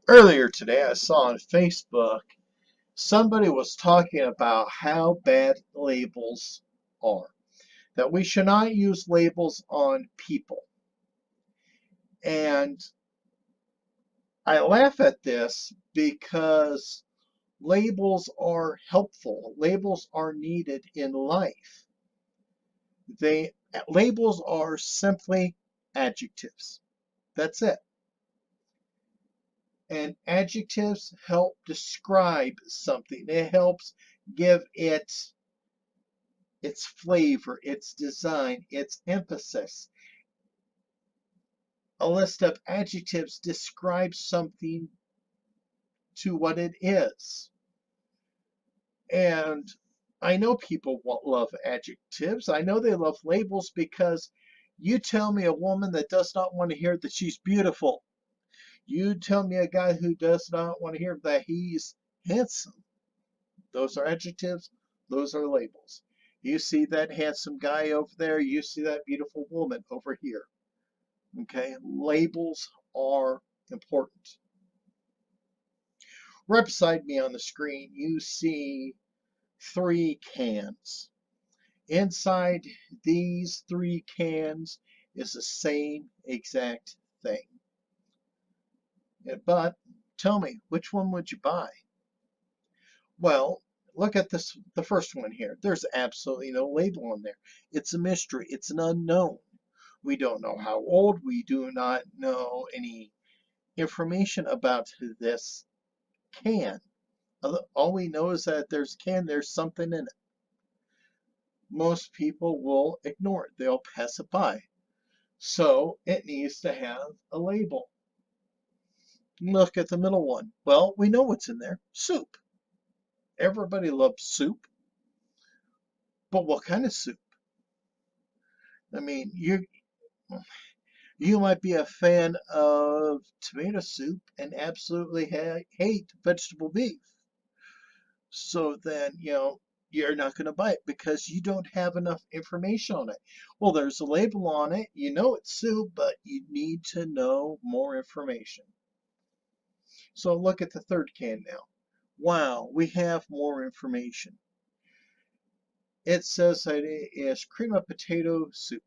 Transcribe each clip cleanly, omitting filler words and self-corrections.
Earlier today, I saw on Facebook somebody was talking about how bad labels are, that we should not use labels on people. And I laugh at this because labels are helpful, labels are needed in life. They labels are simply adjectives. That's it. And adjectives help describe something. It helps give it its flavor, its design, its emphasis. A list of adjectives describes something to what it is. And I know people love adjectives. I know they love labels because you tell me a woman that does not want to hear that she's beautiful. You tell me a guy who does not want to hear that he's handsome. Those are adjectives. Those are labels. You see that handsome guy over there. You see that beautiful woman over here. Okay, labels are important. Right beside me on the screen, you see 3 cans. Inside these 3 cans is the same exact thing. But tell me, which one would you buy? Well, look at this, the first one here. There's absolutely no label on there. It's a mystery. It's an unknown. We don't know how old. We do not know any information about this can. All we know is that there's something in it. Most people will ignore it. They'll pass it by. So it needs to have a label. Look at the middle one. Well, we know what's in there. Soup. Everybody loves soup. But what kind of soup? I mean, you might be a fan of tomato soup and absolutely hate vegetable beef. So then, you're not going to buy it because you don't have enough information on it. Well, there's a label on it. You know it's soup, but you need to know more information. So look at the third can now. Wow, we have more information. It says that it is cream of potato soup.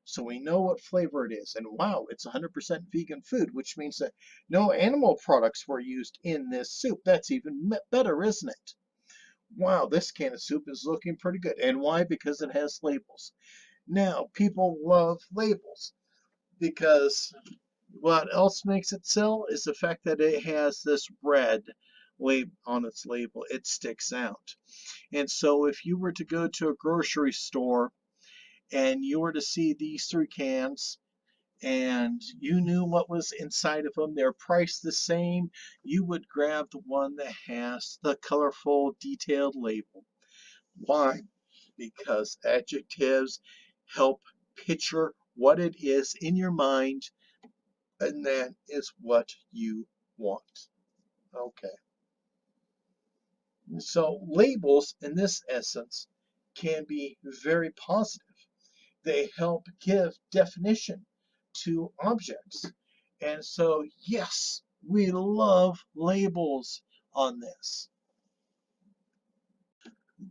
So we know what flavor it is. And wow, it's 100% vegan food, which means that no animal products were used in this soup. That's even better, isn't it? Wow, this can of soup is looking pretty good. And why? Because it has labels. Now, people love labels because what else makes it sell is the fact that it has this red label on its label. It sticks out. And so if you were to go to a grocery store and you were to see these 3 cans and you knew what was inside of them, they're priced the same, you would grab the one that has the colorful, detailed label. Why? Because adjectives help picture what it is in your mind, and that is what you want. Okay. So labels, in this essence, can be very positive. They help give definition to objects. And so, yes, we love labels on this.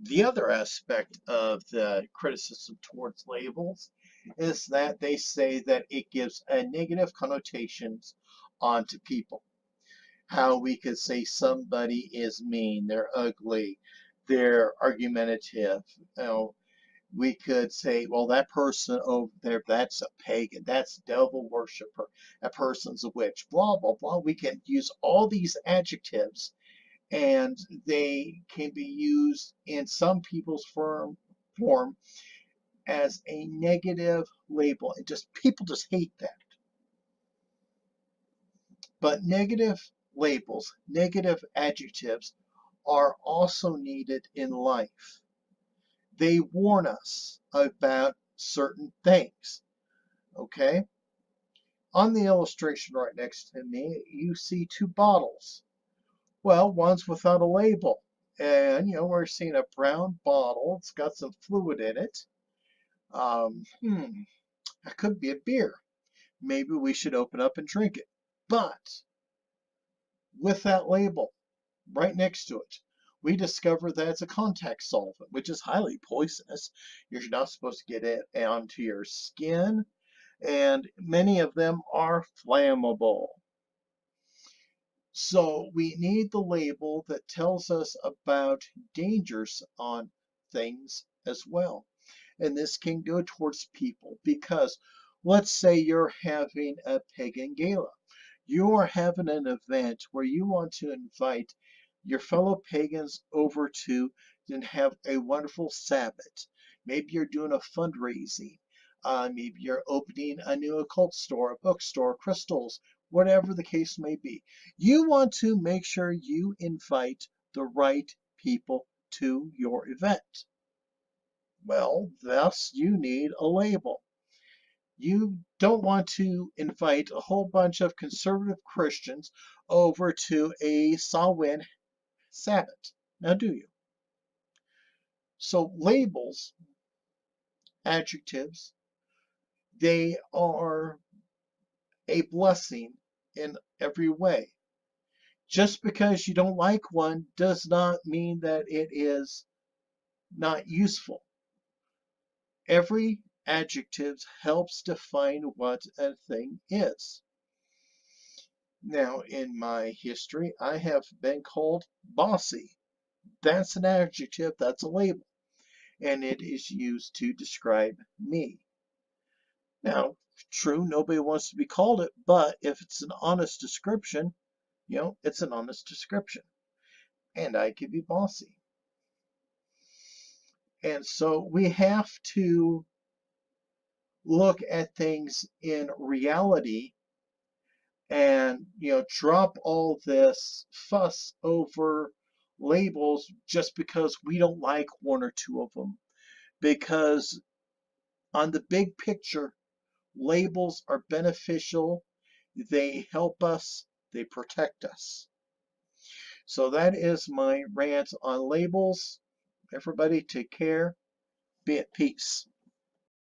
The other aspect of the criticism towards labels is that they say that it gives a negative connotations onto people. How we could say somebody is mean, they're ugly, they're argumentative. We could say, well, that person over there, that's a pagan, that's a devil worshiper, that person's a witch, blah, blah, blah. We can use all these adjectives and they can be used in some people's form as a negative label. People just hate that. But negative labels, negative adjectives are also needed in life. They warn us about certain things. Okay? On the illustration right next to me, you see 2 bottles. Well, one's without a label. And, we're seeing a brown bottle. It's got some fluid in it. Um, hmm, that could be a beer. Maybe we should open up and drink it. But with that label right next to it, we discover that it's a contact solvent, which is highly poisonous. You're not supposed to get it onto your skin, and many of them are flammable. So we need the label that tells us about dangers on things as well. And this can go towards people because let's say you're having a pagan gala. You are having an event where you want to invite your fellow pagans over to and have a wonderful Sabbath. Maybe you're doing a fundraising. Maybe you're opening a new occult store, a bookstore, crystals, whatever the case may be. You want to make sure you invite the right people to your event. Well, thus you need a label. You don't want to invite a whole bunch of conservative Christians over to a Samhain Sabbath. Now, do you? So, labels, adjectives, they are a blessing in every way. Just because you don't like one does not mean that it is not useful. Every adjective helps define what a thing is. Now, in my history, I have been called bossy. That's an adjective, that's a label, and it is used to describe me. Now, true, nobody wants to be called it, but if it's an honest description, it's an honest description. And I can be bossy. And so we have to look at things in reality and drop all this fuss over labels just because we don't like one or two of them, because on the big picture labels are beneficial, they help us, they protect us. So that is my rant on labels. Everybody take care, be at peace.